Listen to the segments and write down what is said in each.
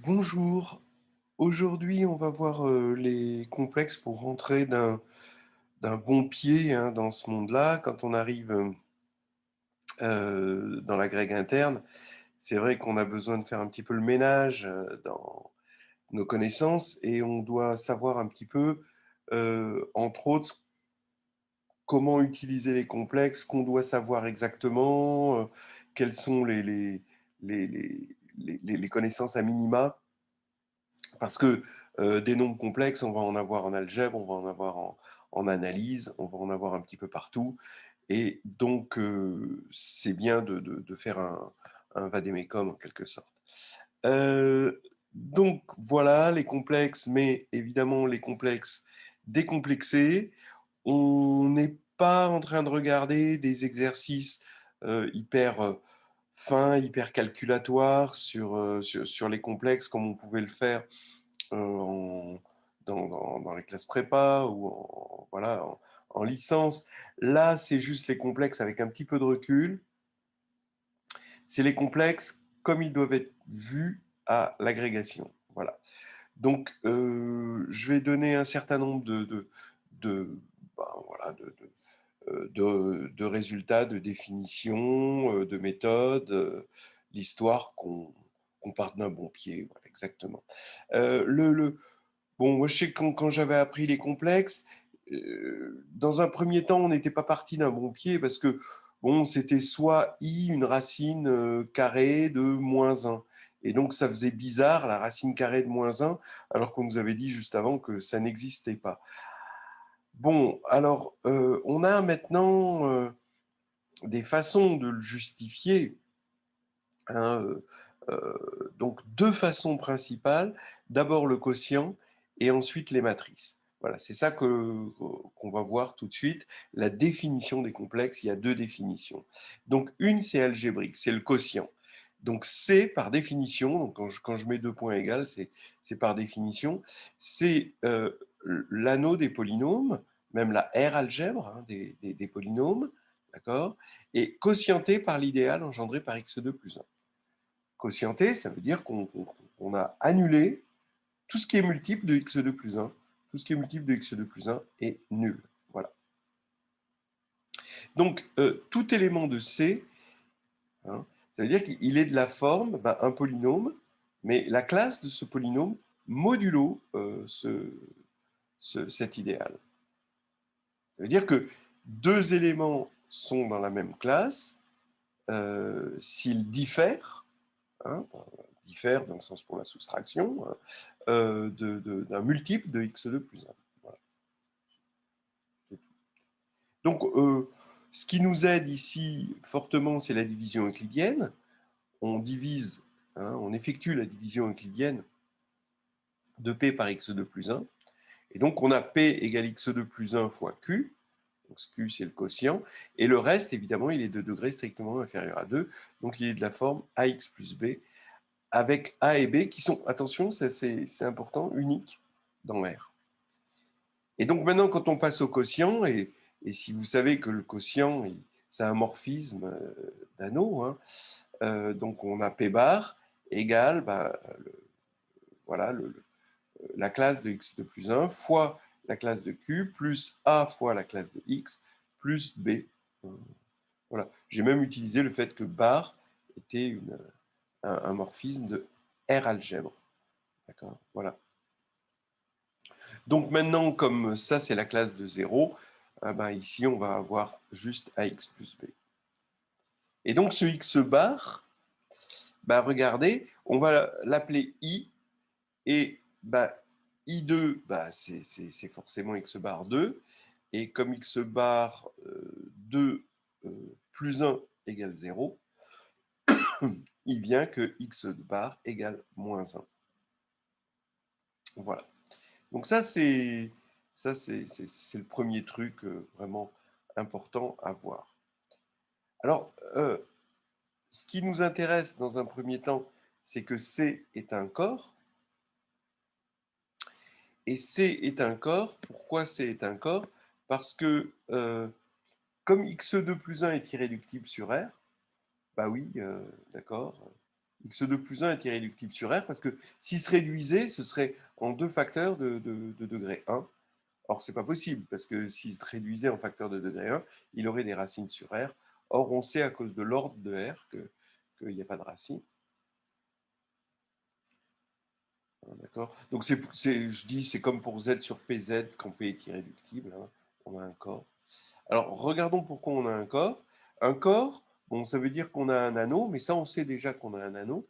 Bonjour, aujourd'hui on va voir les complexes pour rentrer d'un bon pied hein, dans ce monde-là. Quand on arrive dans la grecque interne, c'est vrai qu'on a besoin de faire un petit peu le ménage dans nos connaissances et on doit savoir un petit peu, entre autres, comment utiliser les complexes, qu'on doit savoir exactement, quelles sont les connaissances à minima. Parce que des nombres complexes, on va en avoir en algèbre, on va en avoir en analyse, on va en avoir un petit peu partout. Et donc, c'est bien de faire un vadémécum en quelque sorte. Donc, voilà les complexes, mais évidemment, les complexes décomplexés. On n'est pas en train de regarder des exercices hyper fins, hyper calculatoires sur les complexes comme on pouvait le faire en, dans les classes prépa ou voilà, en licence. Là, c'est juste les complexes avec un petit peu de recul. C'est les complexes comme ils doivent être vus à l'agrégation. Voilà. Donc, je vais donner un certain nombre de, ben, voilà, de résultats, de définitions, de méthodes, l'histoire qu'on parte d'un bon pied. Voilà, exactement. Bon, moi, je sais que quand j'avais appris les complexes, dans un premier temps, on n'était pas parti d'un bon pied parce que, bon, c'était soit i, une racine carrée de -1. Et donc, ça faisait bizarre, la racine carrée de -1, alors qu'on nous avait dit juste avant que ça n'existait pas. Bon, alors, on a maintenant des façons de le justifier, hein, donc deux façons principales. D'abord le quotient et ensuite les matrices. Voilà, c'est ça qu'on va voir tout de suite. La définition des complexes, il y a deux définitions. Donc une, c'est algébrique, c'est le quotient. Donc c'est par définition, donc quand je mets deux points égales, c'est par définition, c'est l'anneau des polynômes, même la R algèbre des polynômes, d'accord, et quotienté par l'idéal engendré par x2 plus 1. Quotienté, ça veut dire qu'on a annulé tout ce qui est multiple de x2 plus 1. Tout ce qui est multiple de x2 plus 1 est nul. Voilà. Donc, tout élément de C, hein, ça veut dire qu'il est de la forme un polynôme, mais la classe de ce polynôme modulo cet idéal. Ça veut dire que deux éléments sont dans la même classe s'ils diffèrent, hein, diffèrent dans le sens pour la soustraction, hein, d'un multiple de x2 plus 1. Voilà. Donc, ce qui nous aide ici fortement, c'est la division euclidienne. On divise, hein, on effectue la division euclidienne de P par x2 plus 1. Et donc, on a P égale x2 plus 1 fois Q. Donc, Q, c'est le quotient. Et le reste, évidemment, il est de degré strictement inférieur à 2. Donc, il est de la forme AX plus B, avec A et B qui sont, attention, c'est important, uniques dans R. Et donc maintenant, quand on passe au quotient, et si vous savez que le quotient, c'est un morphisme d'anneau, hein, donc on a P bar égale voilà, la classe de x de plus 1 fois la classe de q plus a fois la classe de x plus b. Voilà. J'ai même utilisé le fait que bar était un morphisme de R algèbre. D'accord. Voilà. Donc maintenant, comme ça, c'est la classe de 0, ici, on va avoir juste ax plus b. Et donc, ce x bar, regardez, on va l'appeler i, et i2, c'est forcément x bar 2, et comme x bar 2 plus 1 égale 0, il vient que x bar égale moins 1. Voilà. Donc c'est le premier truc vraiment important à voir. Alors, ce qui nous intéresse dans un premier temps, c'est que C est un corps. Et C est un corps. Pourquoi C est un corps? Parce que comme x2 plus 1 est irréductible sur R, bah oui, d'accord, x2 plus 1 est irréductible sur R, parce que s'il se réduisait, ce serait en 2 facteurs de degré 1. Or, ce n'est pas possible, parce que s'il se réduisait en facteur de degré 1, il aurait des racines sur R. Or, on sait à cause de l'ordre de R qu'il n'y a pas de racine. D'accord. Donc, je dis, c'est comme pour Z sur PZ quand P est irréductible. Hein, on a un corps. Alors, regardons pourquoi on a un corps. Un corps, bon, ça veut dire qu'on a un anneau, mais ça, on sait déjà qu'on a un anneau.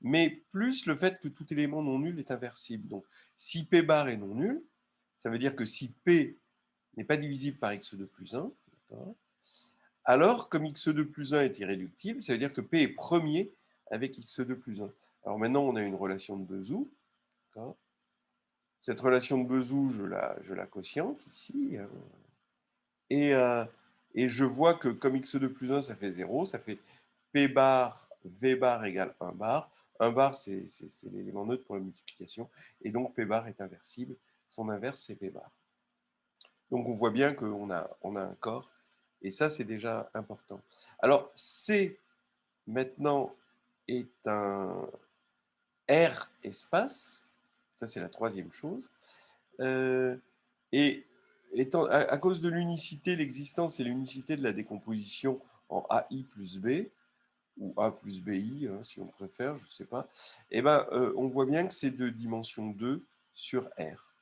Mais plus le fait que tout élément non nul est inversible. Donc, si P bar est non nul, ça veut dire que si P n'est pas divisible par x2 plus 1, alors, comme x2 plus 1 est irréductible, ça veut dire que P est premier avec x2 plus 1. Alors maintenant, on a une relation de Bezout. Cette relation de Bezout, je la quotiente ici. Hein, et je vois que comme x2 plus 1, ça fait 0, ça fait P bar, V bar égale 1 bar. 1 bar, c'est l'élément neutre pour la multiplication. Et donc, P bar est inversible. Son inverse, c'est P bar. Donc, on voit bien qu'on on a un corps. Et ça, c'est déjà important. Alors, C, maintenant, est un R espace. Ça, c'est la troisième chose. Et étant, à cause de l'unicité, l'existence et l'unicité de la décomposition en AI plus B, ou A plus BI, hein, si on préfère, je ne sais pas, eh ben, on voit bien que c'est de dimension 2 sur R.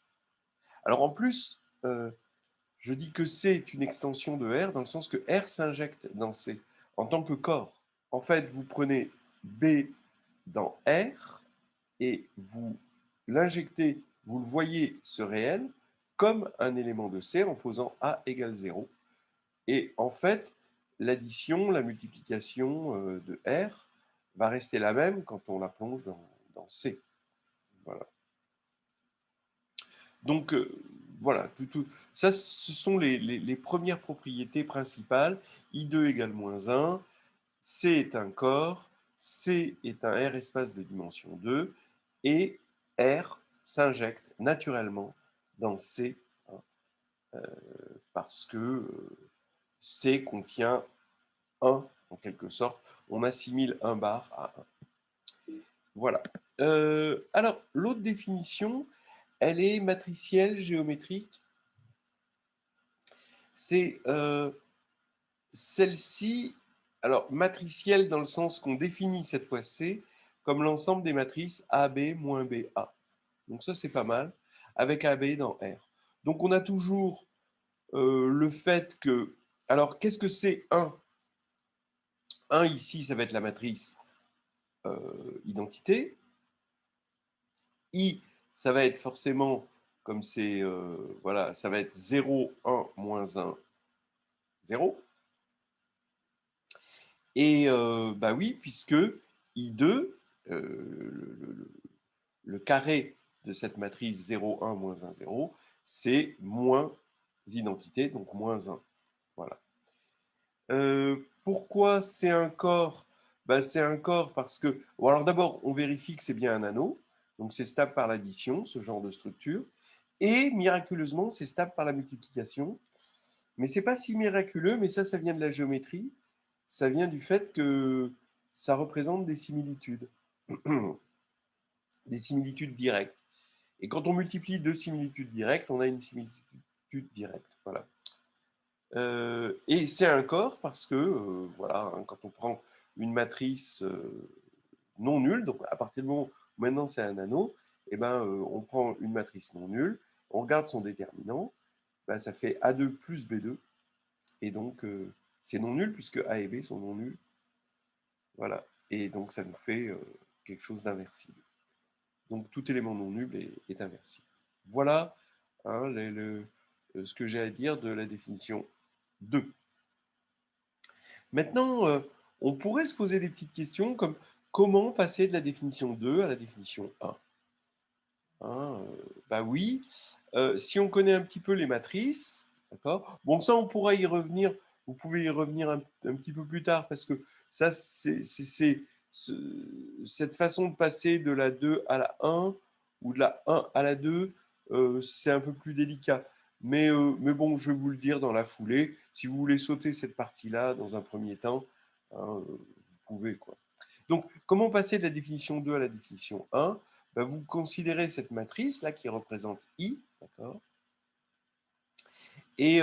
Alors en plus, je dis que C est une extension de R dans le sens que R s'injecte dans C en tant que corps. En fait, vous prenez B dans R et vous l'injectez, vous le voyez, ce réel, comme un élément de C en posant A égale 0. Et en fait, l'addition, la multiplication de R va rester la même quand on la plonge dans C. Voilà. Donc, voilà, ça, ce sont les premières propriétés principales. I2 égale moins 1, C est un corps, C est un R espace de dimension 2, et R s'injecte naturellement dans C, hein, parce que C contient 1, en quelque sorte. On assimile un bar à 1. Voilà. Alors, l'autre définition, elle est matricielle, géométrique. C'est celle-ci, alors matricielle dans le sens qu'on définit cette fois C comme l'ensemble des matrices AB moins BA. Donc ça, c'est pas mal, avec AB dans R. Donc on a toujours le fait que... Alors, qu'est-ce que c'est 1 1 ici, ça va être la matrice identité. I, ça va être forcément, comme c'est, voilà, ça va être 0, 1, moins 1, 0. Et bah oui, puisque I2, le carré de cette matrice 0, 1, moins 1, 0, c'est moins identité, donc moins 1. Voilà. Pourquoi c'est un corps? Bah, c'est un corps parce que... Bon, alors d'abord, on vérifie que c'est bien un anneau. Donc c'est stable par l'addition, ce genre de structure. Et miraculeusement, c'est stable par la multiplication. Mais c'est pas si miraculeux, mais ça vient de la géométrie. Ça vient du fait que ça représente des similitudes. Des similitudes directes. Et quand on multiplie deux similitudes directes, on a une similitude directe. Voilà. Et c'est un corps parce que, voilà, hein, quand on prend une matrice non nulle, donc à partir du moment où maintenant c'est un anneau, eh ben, on prend une matrice non nulle, on regarde son déterminant, ben, ça fait A2 plus B2, et donc c'est non nul puisque A et B sont non nuls. Voilà. Et donc ça nous fait quelque chose d'inversible. Donc tout élément non nul est inversible. Voilà, hein, ce que j'ai à dire de la définition 2. Maintenant, on pourrait se poser des petites questions comme comment passer de la définition 2 à la définition 1. Hein, bah oui, si on connaît un petit peu les matrices, d'accord. Bon, ça, on pourra y revenir. Vous pouvez y revenir un petit peu plus tard parce que ça, cette façon de passer de la 2 à la 1 ou de la 1 à la 2, c'est un peu plus délicat. Mais bon, je vais vous le dire dans la foulée. Si vous voulez sauter cette partie-là dans un premier temps, hein, vous pouvez, quoi. Donc, comment passer de la définition 2 à la définition 1? Ben, vous considérez cette matrice-là qui représente I, d'accord? Et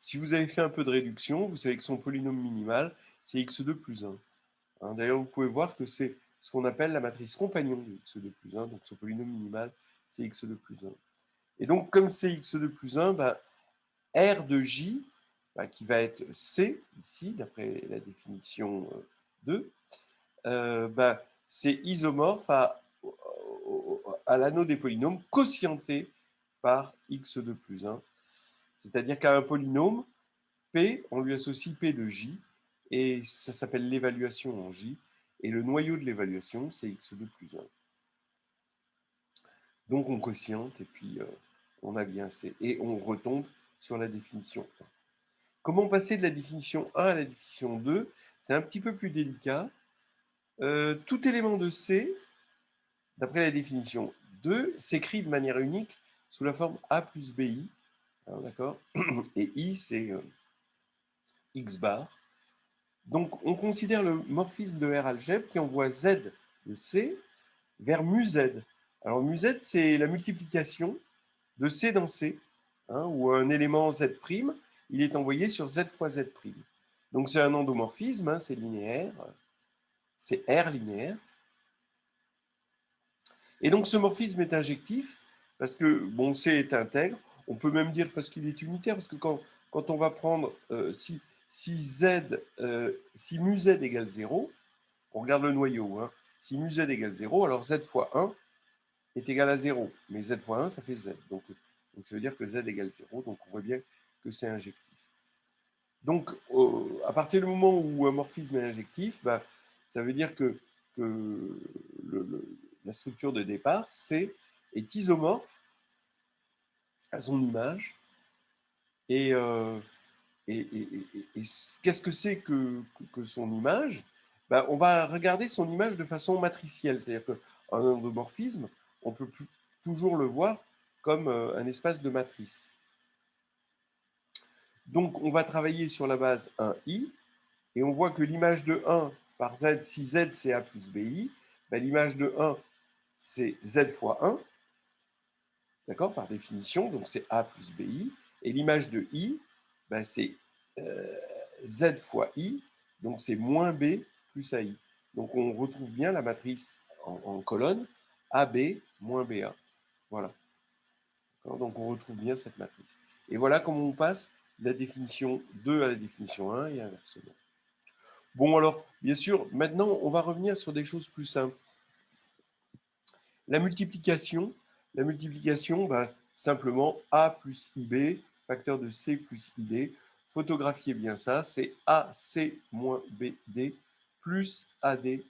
si vous avez fait un peu de réduction, vous savez que son polynôme minimal, c'est x2 plus 1. Hein, d'ailleurs, vous pouvez voir que c'est ce qu'on appelle la matrice compagnon de x2 plus 1, donc son polynôme minimal, c'est x2 plus 1. Et donc, comme c'est x2 plus 1, ben, R de J, ben, qui va être C, ici, d'après la définition 2, ben, c'est isomorphe à l'anneau des polynômes quotienté par x2 plus 1. C'est-à-dire qu'à un polynôme, P, on lui associe P de J, et ça s'appelle l'évaluation en J, et le noyau de l'évaluation, c'est x2 plus 1. Donc on quotiente, et puis on a bien C, et on retombe sur la définition 1. Comment passer de la définition 1 à la définition 2? C'est un petit peu plus délicat. Tout élément de C, d'après la définition 2, s'écrit de manière unique sous la forme A plus BI, hein, d'accord? Et I, c'est X bar. Donc, on considère le morphisme de R algèbre qui envoie Z de C vers mu Z. Alors, mu Z, c'est la multiplication de C dans C, hein, où un élément Z', il est envoyé sur Z fois Z'. Donc, c'est un endomorphisme, hein, c'est linéaire, c'est R linéaire. Et donc, ce morphisme est injectif parce que, bon, C est intègre. On peut même dire parce qu'il est unitaire, parce que quand on va prendre, si mu Z égale 0, on regarde le noyau, hein, si mu Z égale 0, alors Z fois 1 est égal à 0. Mais Z fois 1, ça fait Z. Donc ça veut dire que Z égale 0. Donc, on voit bien que c'est injectif. Donc, à partir du moment où un morphisme est injectif, bah, ça veut dire que la structure de départ, C, est isomorphe à son image. Et qu'est-ce que c'est que son image? Ben, on va regarder son image de façon matricielle. C'est-à-dire qu'un endomorphisme, on peut toujours le voir comme un espace de matrice. Donc, on va travailler sur la base 1i, et on voit que l'image de 1 par z, si z c'est a plus bi, ben, l'image de 1 c'est z fois 1, d'accord, par définition, donc c'est a plus bi, et l'image de i, ben, c'est z fois i, donc c'est moins b plus ai. Donc on retrouve bien la matrice en colonne AB moins BA. Voilà. Donc on retrouve bien cette matrice. Et voilà comment on passe de la définition 2 à la définition 1 et inversement. Bon, alors, bien sûr, maintenant, on va revenir sur des choses plus simples. La multiplication, bah, simplement A plus IB, facteur de C plus ID. Photographiez bien ça, c'est AC moins BD plus AD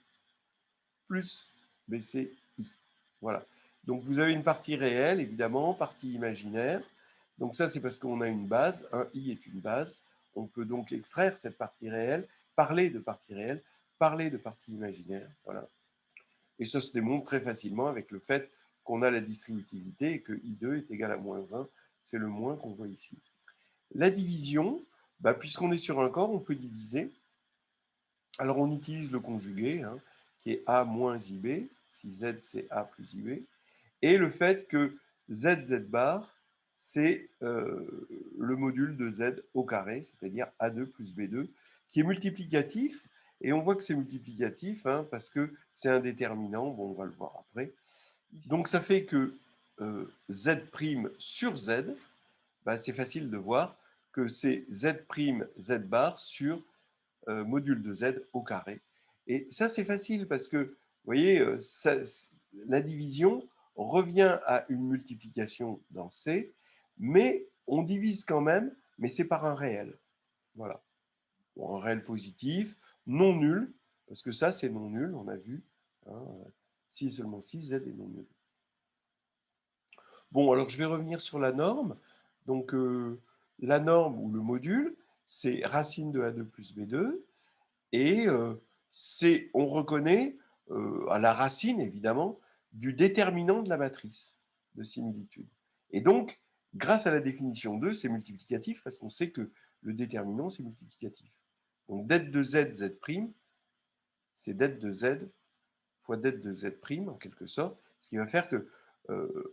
plus BCI. Voilà. Donc vous avez une partie réelle, évidemment, partie imaginaire. Donc ça, c'est parce qu'on a une base. Un I est une base. On peut donc extraire cette partie réelle, parler de partie réelle, parler de partie imaginaire. Voilà. Et ça se démontre très facilement avec le fait qu'on a la distributivité et que I2 est égal à moins 1. C'est le moins qu'on voit ici. La division, bah, puisqu'on est sur un corps, on peut diviser. Alors on utilise le conjugué, hein, qui est A moins IB, si Z c'est A plus IB, et le fait que ZZ bar, c'est le module de Z au carré, c'est-à-dire A2 plus B2, qui est multiplicatif, et on voit que c'est multiplicatif, hein, parce que c'est un déterminant, bon, on va le voir après. Donc ça fait que Z' sur Z, bah, c'est facile de voir que c'est Z', Z bar sur module de Z au carré. Et ça, c'est facile parce que, vous voyez, la division revient à une multiplication dans C, mais on divise quand même, mais c'est par un réel. Voilà. Bon, un réel positif, non nul, parce que ça, c'est non nul, on a vu. Hein, si et seulement si, Z est non nul. Bon, alors je vais revenir sur la norme. Donc, la norme ou le module, c'est racine de A2 plus B2. Et on reconnaît à la racine, évidemment, du déterminant de la matrice de similitude. Et donc, grâce à la définition 2, c'est multiplicatif parce qu'on sait que le déterminant, c'est multiplicatif. Donc, det de z, z', c'est det de z fois det de z' en quelque sorte, ce qui va faire que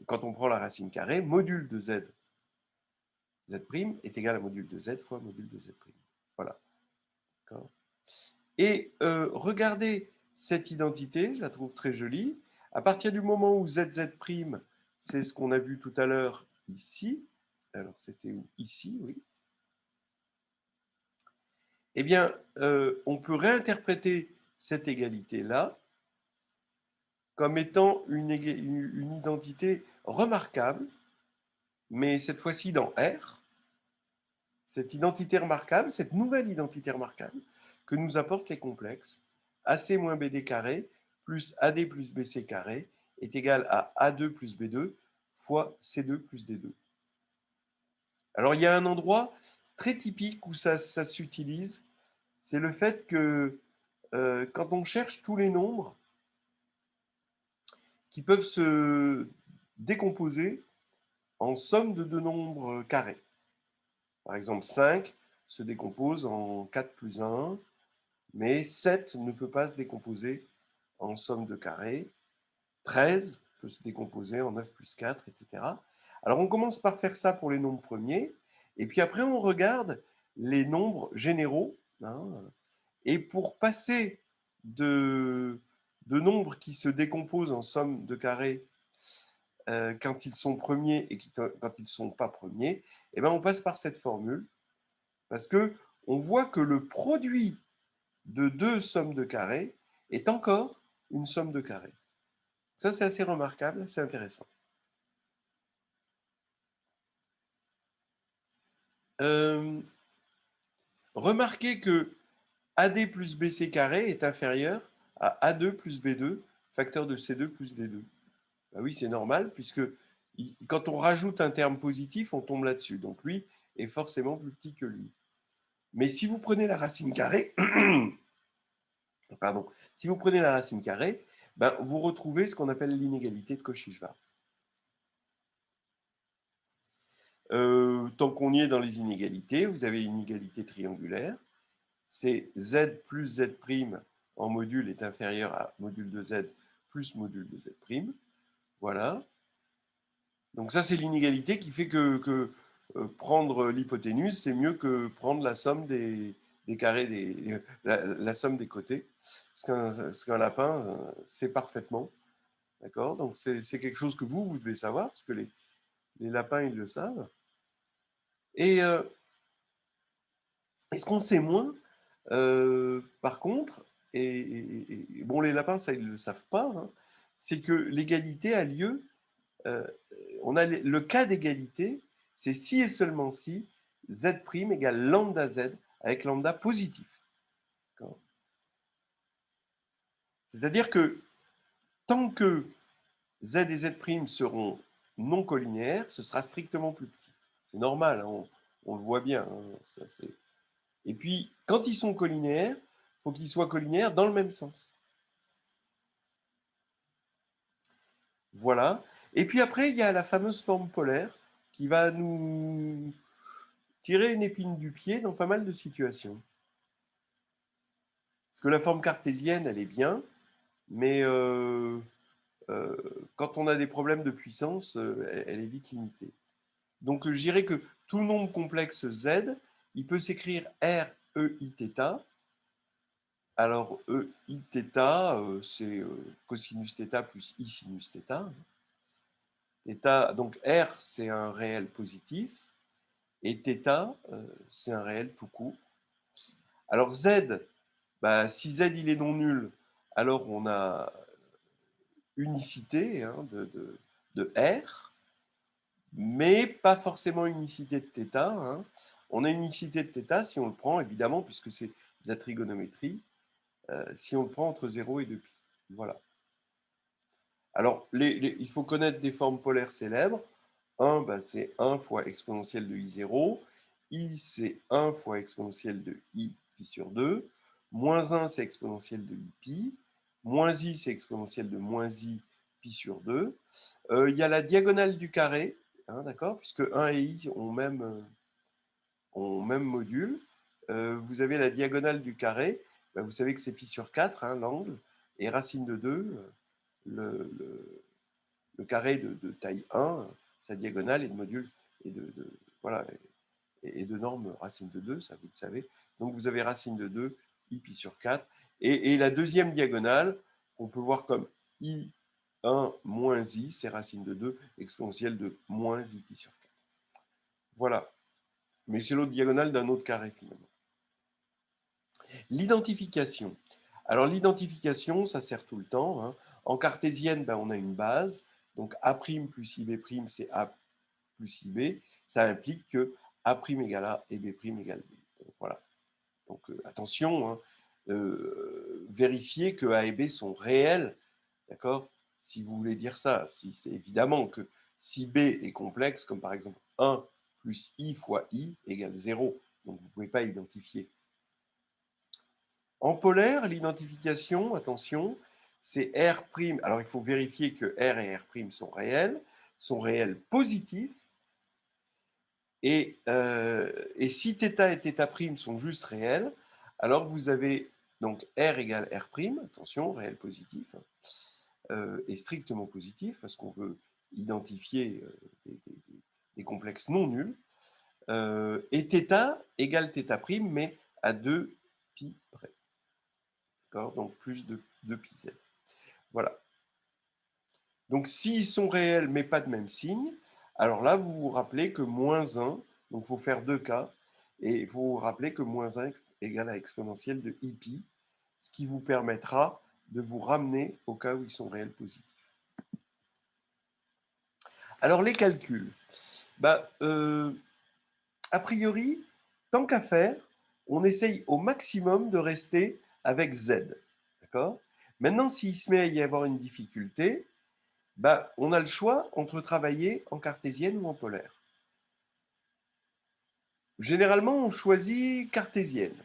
quand on prend la racine carrée, module de z, z' est égal à module de z fois module de z'. Voilà. Et regardez cette identité, je la trouve très jolie. À partir du moment où zz', c'est ce qu'on a vu tout à l'heure ici, alors c'était où? Ici, oui. Eh bien, on peut réinterpréter cette égalité-là comme étant une identité remarquable, mais cette fois-ci dans R, cette identité remarquable, cette nouvelle identité remarquable que nous apportent les complexes, AC moins BD carré plus AD plus BC carré est égal à A2 plus B2 fois C2 plus D2. Alors il y a un endroit très typique où ça s'utilise, c'est le fait que quand on cherche tous les nombres qui peuvent se décomposer en somme de deux nombres carrés. Par exemple, 5 se décompose en 4 plus 1, mais 7 ne peut pas se décomposer en somme de carrés. 13 peut se décomposer en 9 plus 4, etc. Alors on commence par faire ça pour les nombres premiers, et puis après on regarde les nombres généraux, hein, et pour passer de nombres qui se décomposent en somme de carrés quand ils sont premiers et quand ils ne sont pas premiers, eh ben on passe par cette formule, parce qu'on voit que le produit de deux sommes de carrés est encore une somme de carrés. Ça, c'est assez remarquable, c'est intéressant. Remarquez que AD plus BC carré est inférieur à A2 plus B2, facteur de C2 plus D2. Ben oui, c'est normal, puisque quand on rajoute un terme positif, on tombe là-dessus. Donc lui est forcément plus petit que lui. Mais si vous prenez la racine carrée, pardon, si vous prenez la racine carrée, ben, vous retrouvez ce qu'on appelle l'inégalité de Cauchy-Schwarz. Tant qu'on y est dans les inégalités, vous avez une inégalité triangulaire. C'est z plus z' en module est inférieur à module de z plus module de z'. Voilà. Donc ça, c'est l'inégalité qui fait que prendre l'hypoténuse, c'est mieux que prendre la somme des carrés, la somme des côtés. Ce qu'un lapin sait parfaitement. D'accord? Donc c'est quelque chose que vous devez savoir, parce que les lapins, ils le savent. Et ce qu'on sait moins, par contre, et bon, les lapins, ça, ils ne le savent pas, hein, c'est que l'égalité a lieu, on a le cas d'égalité, c'est si et seulement si z' égale lambda z avec lambda positif. C'est-à-dire que tant que z et z' seront non collinéaires, ce sera strictement plus petit. C'est normal, hein, on le voit bien. Hein, ça, et puis, quand ils sont collinéaires, il faut qu'ils soient collinéaires dans le même sens. Voilà. Et puis après, il y a la fameuse forme polaire qui va nous tirer une épine du pied dans pas mal de situations. Parce que la forme cartésienne, elle est bien, mais quand on a des problèmes de puissance, elle est vite limitée. Donc je dirais que tout le nombre complexe Z, il peut s'écrire R, E, I, θ. Alors E, I, θ, c'est cosinus θ plus I sinus θ. Donc R, c'est un réel positif, et θ, c'est un réel tout court. Alors Z, bah, si Z il est non nul, alors on a unicité hein, de R, mais pas forcément unicité de θ. Hein. On a unicité de θ si on le prend, évidemment, puisque c'est de la trigonométrie, si on le prend entre 0 et 2π. Voilà. Alors, il faut connaître des formes polaires célèbres. 1, ben, c'est 1 fois exponentielle de I0. I, c'est 1 fois exponentielle de I pi sur 2. Moins 1, c'est exponentielle de I pi. Moins I, c'est exponentielle de moins I pi sur 2. Il y a la diagonale du carré, hein, d'accord, puisque 1 et I ont même module. Vous avez la diagonale du carré ben, vous savez que c'est pi sur 4, hein, l'angle, et racine de 2, le, le- le carré de taille 1, sa diagonale est de module, et voilà, et de norme racine de 2, ça vous le savez. Donc vous avez racine de 2, i pi sur 4. Et la deuxième diagonale, on peut voir comme i1 moins i, c'est racine de 2, exponentielle de moins i pi sur 4. Voilà. Mais c'est l'autre diagonale d'un autre carré finalement. L'identification. Alors l'identification, ça sert tout le temps, hein. En cartésienne, ben, on a une base. Donc A' plus IB', c'est A plus IB. Ça implique que A' égale A et B' égale B. Donc, voilà. Donc attention, hein, vérifiez que A et B sont réels, d'accord? Si vous voulez dire ça, si c'est évidemment que si B est complexe, comme par exemple 1 plus I fois I égale 0, donc vous ne pouvez pas identifier. En polaire, l'identification, attention, c'est R'. Alors il faut vérifier que R et R' sont réels positifs, et si θ et θ' sont juste réels, alors vous avez donc R égale R', attention, réel positif, et strictement positif, parce qu'on veut identifier des complexes non nuls, et θ égale θ', mais à 2 pi près. Donc plus de 2 pi z. Voilà. Donc s'ils sont réels mais pas de même signe, alors là vous vous rappelez que moins 1, donc il faut faire 2 cas, et il faut vous rappeler que moins 1 égale à exponentielle de i pi, ce qui vous permettra de vous ramener au cas où ils sont réels positifs. Alors les calculs. Bah, a priori, tant qu'à faire, on essaye au maximum de rester avec z. D'accord? Maintenant, s'il se met à y avoir une difficulté, bah, on a le choix entre travailler en cartésienne ou en polaire. Généralement, on choisit cartésienne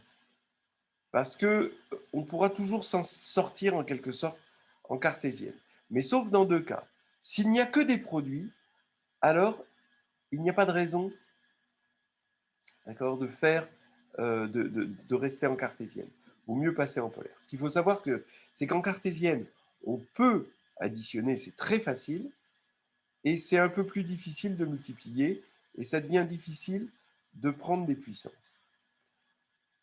parce qu'on pourra toujours s'en sortir en quelque sorte en cartésienne. Mais sauf dans deux cas. S'il n'y a que des produits, alors il n'y a pas de raison, d'accord, de faire, de rester en cartésienne. Il vaut mieux passer en polaire. Ce qu'il faut savoir, c'est qu'en cartésienne, on peut additionner, c'est très facile, et c'est un peu plus difficile de multiplier, et ça devient difficile de prendre des puissances.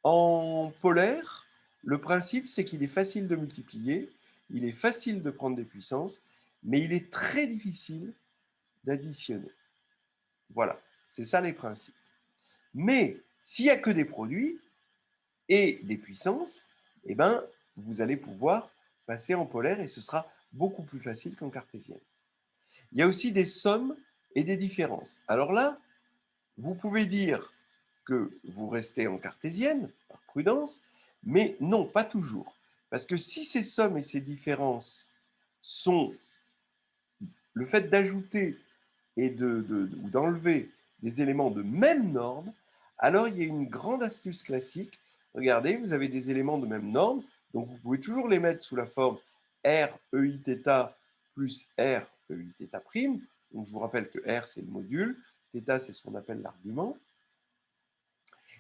En polaire, le principe, c'est qu'il est facile de multiplier, il est facile de prendre des puissances, mais il est très difficile d'additionner. Voilà, c'est ça les principes. Mais s'il n'y a que des produits et des puissances, eh ben, vous allez pouvoir passer en polaire et ce sera beaucoup plus facile qu'en cartésienne. Il y a aussi des sommes et des différences. Alors là, vous pouvez dire que vous restez en cartésienne, par prudence, mais non, pas toujours. Parce que si ces sommes et ces différences sont le fait d'ajouter et ou d'enlever des éléments de même norme, alors il y a une grande astuce classique. Regardez, vous avez des éléments de même norme, donc vous pouvez toujours les mettre sous la forme R EIθ plus R EIθ'. Donc je vous rappelle que R c'est le module, θ c'est ce qu'on appelle l'argument.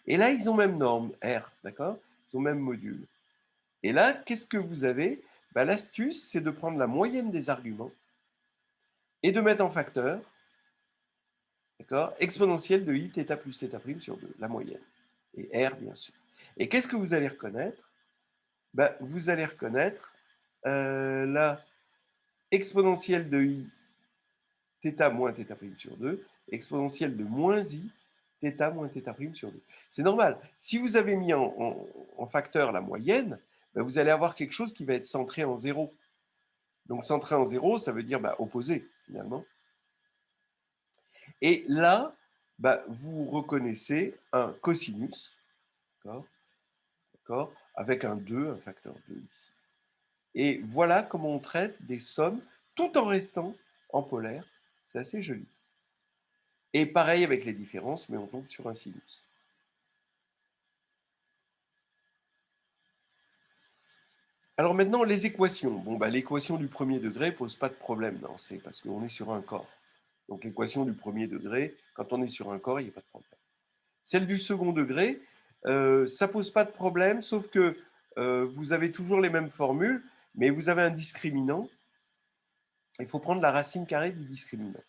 Et là, ils ont même norme, R, d'accord? Ils ont même module. Et là, qu'est-ce que vous avez? Ben, l'astuce, c'est de prendre la moyenne des arguments et de mettre en facteur, d'accord, exponentielle de i θ plus θ' sur 2, la moyenne. Et R, bien sûr. Et qu'est-ce que vous allez reconnaître? Ben, vous allez reconnaître la exponentielle de i θ moins θ' sur 2, exponentielle de moins i θ moins θ' sur 2. C'est normal. Si vous avez mis en facteur la moyenne, ben vous allez avoir quelque chose qui va être centré en 0. Donc centré en 0, ça veut dire opposé, finalement. Et là, vous reconnaissez un cosinus, d'accord, avec un 2, un facteur 2 ici. Et voilà comment on traite des sommes tout en restant en polaire. C'est assez joli. Et pareil avec les différences, mais on tombe sur un sinus. Alors maintenant, les équations. Bon, l'équation du premier degré ne pose pas de problème, non, c'est parce qu'on est sur un corps. Donc l'équation du premier degré, quand on est sur un corps, il n'y a pas de problème. Celle du second degré, ça ne pose pas de problème, sauf que vous avez toujours les mêmes formules, mais vous avez un discriminant. Il faut prendre la racine carrée du discriminant.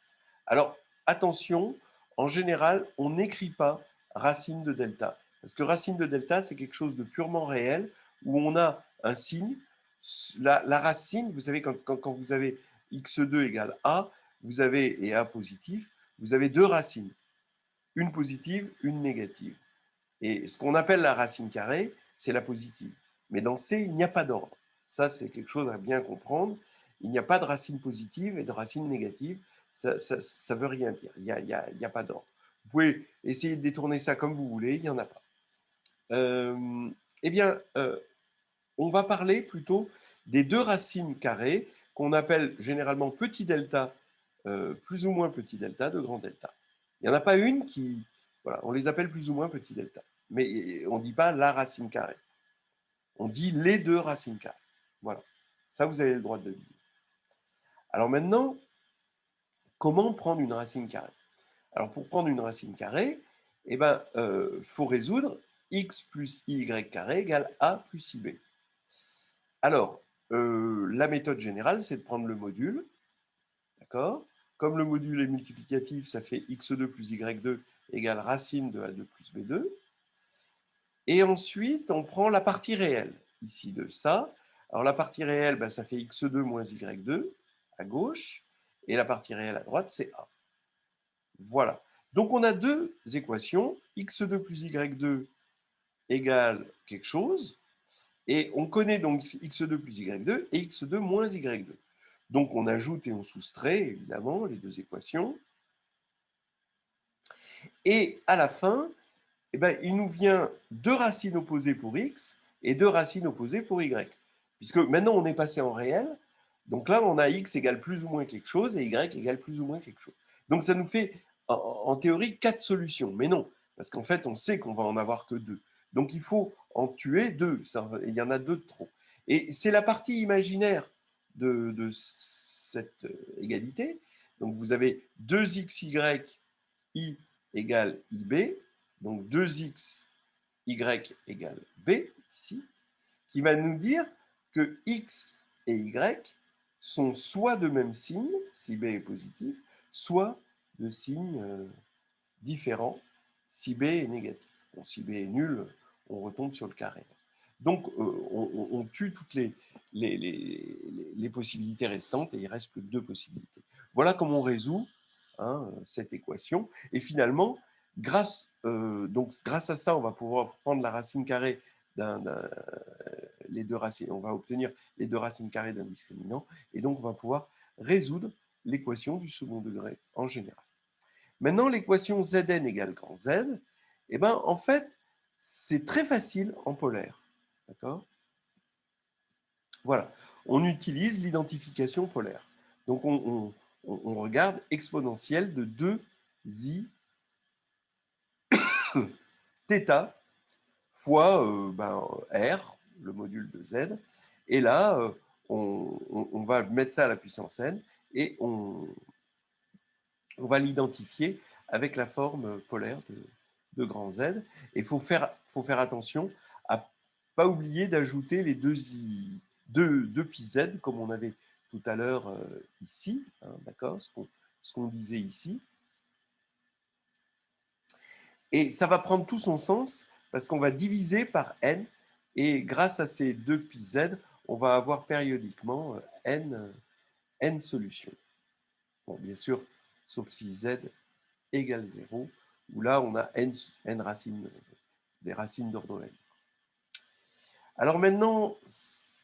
Alors, attention, en général, on n'écrit pas racine de delta. Parce que racine de delta, c'est quelque chose de purement réel, où on a un signe. La racine, vous savez, quand vous avez x2 égale a, vous avez, et a positif, vous avez deux racines. Une positive, une négative. Et ce qu'on appelle la racine carrée, c'est la positive. Mais dans C, il n'y a pas d'ordre. Ça, c'est quelque chose à bien comprendre. Il n'y a pas de racine positive et de racine négative. Ça ne veut rien dire. Il n'y a pas d'ordre. Vous pouvez essayer de détourner ça comme vous voulez, il n'y en a pas. Eh bien, on va parler plutôt des deux racines carrées qu'on appelle généralement petit delta, plus ou moins petit delta, de grand delta. Il n'y en a pas une qui... Voilà, on les appelle plus ou moins petit delta. Mais on ne dit pas la racine carrée. On dit les deux racines carrées. Voilà. Ça, vous avez le droit de le dire. Alors maintenant, comment prendre une racine carrée? Alors pour prendre une racine carrée, eh ben, faut résoudre x plus y carré égale a plus ib. Alors, la méthode générale, c'est de prendre le module, d'accord? Comme le module est multiplicatif, ça fait x2 plus y2 égale racine de a2 plus b2. Et ensuite, on prend la partie réelle, ici de ça. Alors la partie réelle, ben, ça fait x2 moins y2 à gauche, et la partie réelle à droite, c'est a. Voilà. Donc on a deux équations, x2 plus y2 égale quelque chose, et on connaît donc x2 plus y2 et x2 moins y2. Donc on ajoute et on soustrait, évidemment, les deux équations. Et à la fin, eh ben, il nous vient deux racines opposées pour x et deux racines opposées pour y. Puisque maintenant, on est passé en réel. Donc là, on a x égale plus ou moins quelque chose et y égale plus ou moins quelque chose. Donc ça nous fait, en théorie, quatre solutions. Mais non, parce qu'en fait, on sait qu'on va en avoir que deux. Donc il faut en tuer deux. Il y en a deux de trop. Et c'est la partie imaginaire de cette égalité. Donc vous avez 2xy i égale ib, donc 2x y égale b, ici, qui va nous dire que x et y sont soit de même signe, si b est positif, soit de signes différents, si b est négatif. Bon, si b est nul, on retombe sur le carré. Donc, on tue toutes les possibilités restantes et il reste plus que deux possibilités. Voilà comment on résout cette équation. Et finalement, grâce à ça, on va pouvoir prendre la racine carrée les deux racines, on va obtenir les deux racines carrées d'un discriminant, et donc on va pouvoir résoudre l'équation du second degré en général. Maintenant, l'équation Zn égale grand Z, eh ben, en fait, c'est très facile en polaire. D'accord? Voilà. On utilise l'identification polaire. Donc, on regarde exponentielle de 2i θ fois R, le module de Z. Et là, on va mettre ça à la puissance n et on va l'identifier avec la forme polaire de grand Z. Et il faut faire attention à ne pas oublier d'ajouter les deux pi Z, comme on avait tout à l'heure ici, d'accord, ce qu'on disait ici. Et ça va prendre tout son sens parce qu'on va diviser par n, et grâce à ces deux pi Z, on va avoir périodiquement n solutions. Bon, bien sûr, sauf si Z égale 0, où là, on a n racines, des racines d'ordre n. Alors maintenant,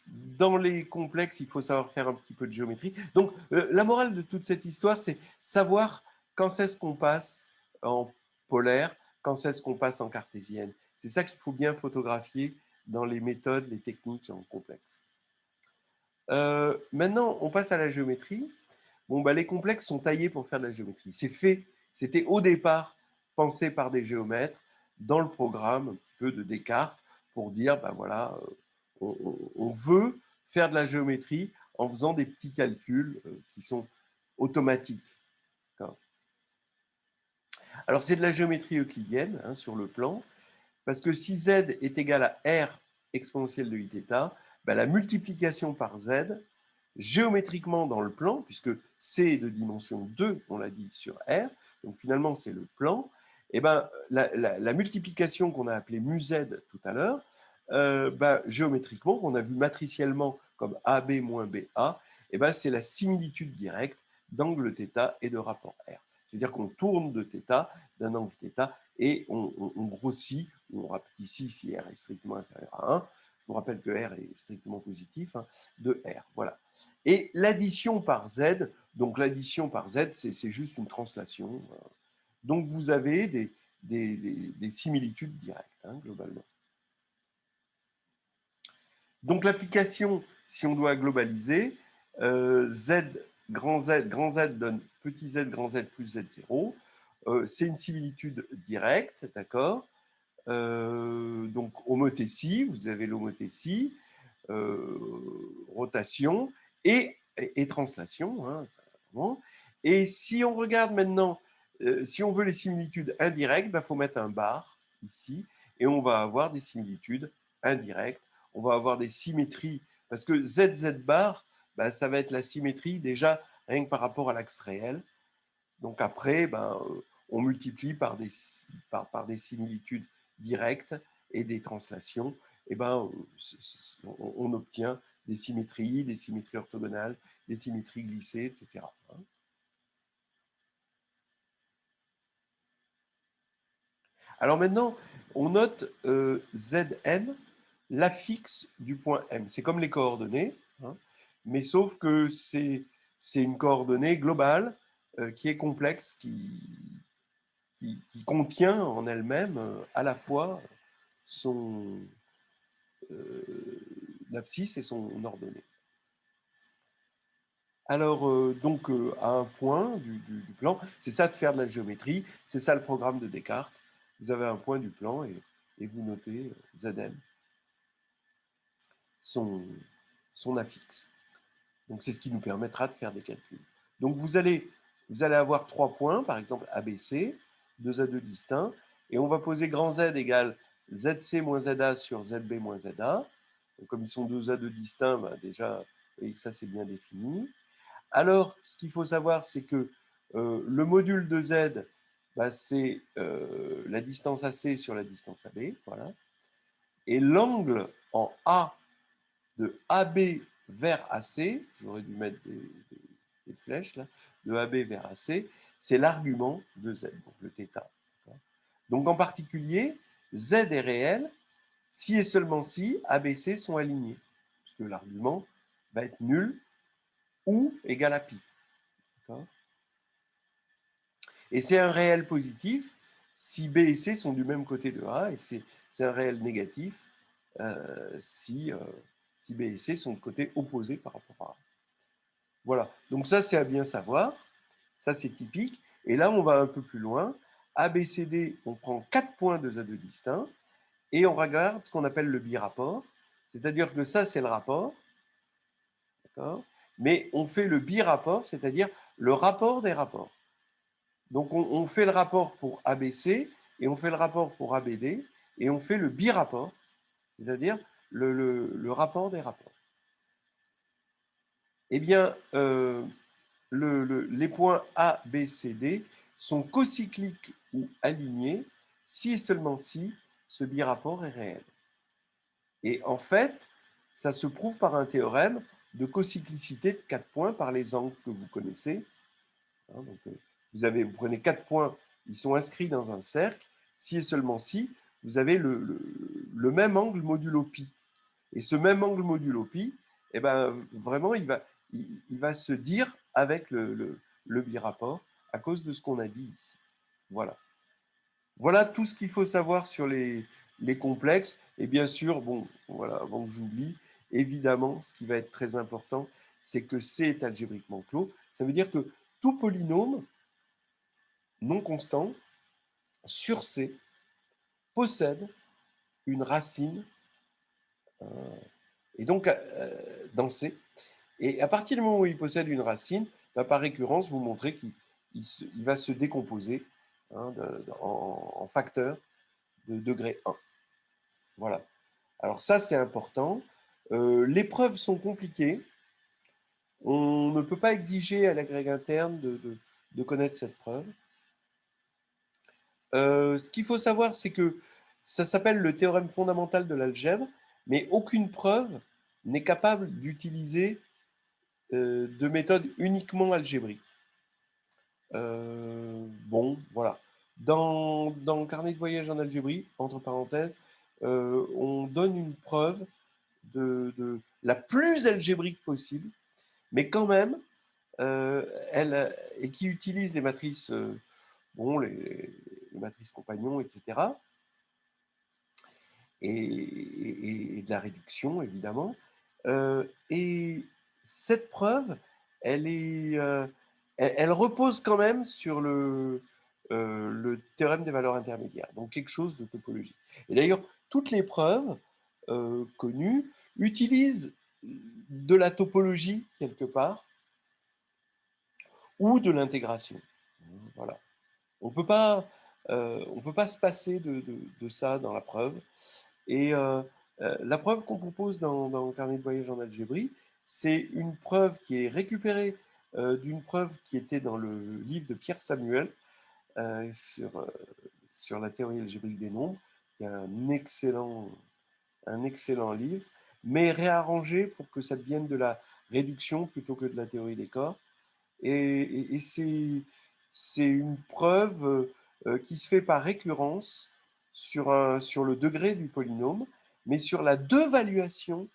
dans les complexes, il faut savoir faire un petit peu de géométrie. Donc, la morale de toute cette histoire, c'est savoir quand c'est ce qu'on passe en polaire, quand c'est ce qu'on passe en cartésienne. C'est ça qu'il faut bien photographier dans les méthodes, les techniques en complexe. Maintenant, on passe à la géométrie. Bon, les complexes sont taillés pour faire de la géométrie. C'est fait, c'était au départ pensé par des géomètres dans le programme un petit peu de Descartes pour dire, voilà, on veut faire de la géométrie en faisant des petits calculs qui sont automatiques. Alors, c'est de la géométrie euclidienne sur le plan, parce que si z est égal à r exponentielle de iθ, ben, la multiplication par z, géométriquement dans le plan, puisque C est de dimension 2, on l'a dit, sur R, donc finalement c'est le plan, et ben, la multiplication qu'on a appelée μz tout à l'heure, ben, géométriquement, qu'on a vu matriciellement comme AB moins BA, et ben, c'est la similitude directe d'angle θ et de rapport R. C'est-à-dire qu'on tourne de θ, d'un angle θ, et on grossit, on rapetit si R est strictement inférieur à 1. Je vous rappelle que R est strictement positif, hein, de R. Voilà. Et l'addition par Z, donc l'addition par Z, c'est juste une translation. Donc vous avez des similitudes directes, hein, globalement. Donc l'application, si on doit globaliser, Z donne petit z, grand Z plus Z0. C'est une similitude directe, d'accord. Donc homothétie, vous avez l'homothétie, rotation et translation. Hein, et si on regarde maintenant, si on veut les similitudes indirectes, il faut mettre un bar ici, et on va avoir des similitudes indirectes. On va avoir des symétries, parce que ZZ bar, ça va être la symétrie déjà rien que par rapport à l'axe réel. Donc après, on multiplie par des similitudes directes et des translations, et on obtient des symétries orthogonales, des symétries glissées, etc. Alors maintenant, on note Zm, l'affixe du point M. C'est comme les coordonnées, hein, mais sauf que c'est une coordonnée globale qui est complexe, qui contient en elle-même à la fois son l'abscisse et son ordonnée. Alors, donc, à un point du plan, c'est ça de faire de la géométrie, c'est ça le programme de Descartes. Vous avez un point du plan et vous notez Zm, son affixe. Donc, c'est ce qui nous permettra de faire des calculs. Donc, vous allez avoir 3 points, par exemple ABC, 2 à 2 distincts, et on va poser grand Z égale ZC moins ZA sur ZB moins ZA. Donc, comme ils sont 2 à 2 distincts, déjà, vous voyez que ça, c'est bien défini. Alors, ce qu'il faut savoir, c'est que le module de Z, c'est la distance AC sur la distance AB, voilà. Et l'angle en A de AB vers AC, j'aurais dû mettre des flèches là, de AB vers AC, c'est l'argument de Z, donc le θ. Donc en particulier, Z est réel si et seulement si ABC sont alignés, puisque l'argument va être nul ou égal à pi. Et c'est un réel positif si B et C sont du même côté de A, et c'est un réel négatif si B et C sont de côté opposé par rapport à A. Voilà, donc ça c'est à bien savoir, ça c'est typique, et là on va un peu plus loin, A, B, C, D, on prend 4 points de Z2 distincts, et on regarde ce qu'on appelle le birapport, c'est-à-dire que ça c'est le rapport, d'accord, mais on fait le birapport, c'est-à-dire le rapport des rapports. Donc on fait le rapport pour ABC, et on fait le rapport pour ABD, et on fait le birapport, c'est-à-dire le rapport des rapports. Eh bien, les points A, B, C, D sont cocycliques ou alignés si et seulement si ce birapport est réel. Et en fait, ça se prouve par un théorème de cocyclicité de 4 points par les angles que vous connaissez. Donc, vous prenez 4 points, ils sont inscrits dans un cercle, si et seulement si vous avez le même angle modulo pi. Et ce même angle modulo pi, eh ben, vraiment, il va se dire avec le birapport à cause de ce qu'on a dit ici. Voilà. Voilà tout ce qu'il faut savoir sur les complexes. Et bien sûr, bon, voilà, avant que j'oublie, évidemment, ce qui va être très important, c'est que C est algébriquement clos. Ça veut dire que tout polynôme non constant sur C possède une racine, et donc dans C. Et à partir du moment où il possède une racine, par récurrence, vous montrez qu'il va se décomposer en facteurs de degré 1. Voilà. Alors ça, c'est important. Les preuves sont compliquées. On ne peut pas exiger à l'agrégé interne de connaître cette preuve. Ce qu'il faut savoir, c'est que ça s'appelle le théorème fondamental de l'algèbre, mais aucune preuve n'est capable d'utiliser de méthode uniquement algébrique. Bon, voilà. Dans le carnet de voyage en Algérie, entre parenthèses, on donne une preuve de la plus algébrique possible, mais quand même, et qui utilise les matrices, bon, les matrices compagnons, etc., et de la réduction, évidemment. Et cette preuve, elle repose quand même sur le théorème des valeurs intermédiaires, donc quelque chose de topologique. Et d'ailleurs, toutes les preuves connues utilisent de la topologie quelque part ou de l'intégration. Voilà. On ne peut pas se passer de ça dans la preuve. Et la preuve qu'on propose dans le carnet de voyage en algébrie, c'est une preuve qui est récupérée d'une preuve qui était dans le livre de Pierre Samuel euh, sur, euh, sur la théorie algébrique des nombres, qui est un excellent livre, mais réarrangé pour que ça devienne de la réduction plutôt que de la théorie des corps. Et c'est une preuve qui se fait par récurrence sur le degré du polynôme, mais sur la devaluation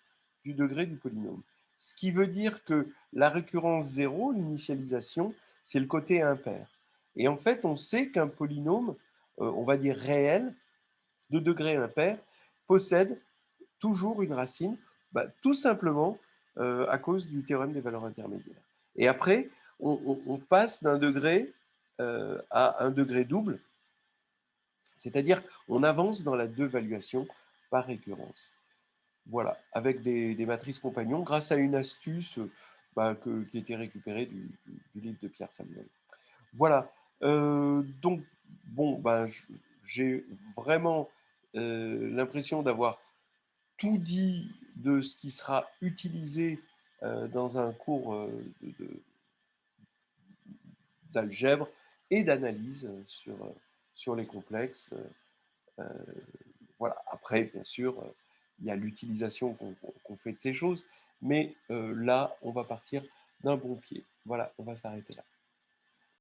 du degré du polynôme. Ce qui veut dire que la récurrence 0, l'initialisation, c'est le côté impair. Et en fait, on sait qu'un polynôme, on va dire réel, de degré impair, possède toujours une racine, bah, tout simplement à cause du théorème des valeurs intermédiaires. Et après, on passe d'un degré à un degré double, c'est-à-dire on avance dans la devaluation par récurrence. Voilà, avec des matrices compagnons, grâce à une astuce bah, qui était récupérée du livre de Pierre Samuel. Voilà. Donc, bon, bah, j'ai vraiment l'impression d'avoir tout dit de ce qui sera utilisé dans un cours d'algèbre et d'analyse sur les complexes. Euh, voilà. Après, bien sûr, il y a l'utilisation qu'on fait de ces choses, mais là, on va partir d'un bon pied. Voilà, on va s'arrêter là.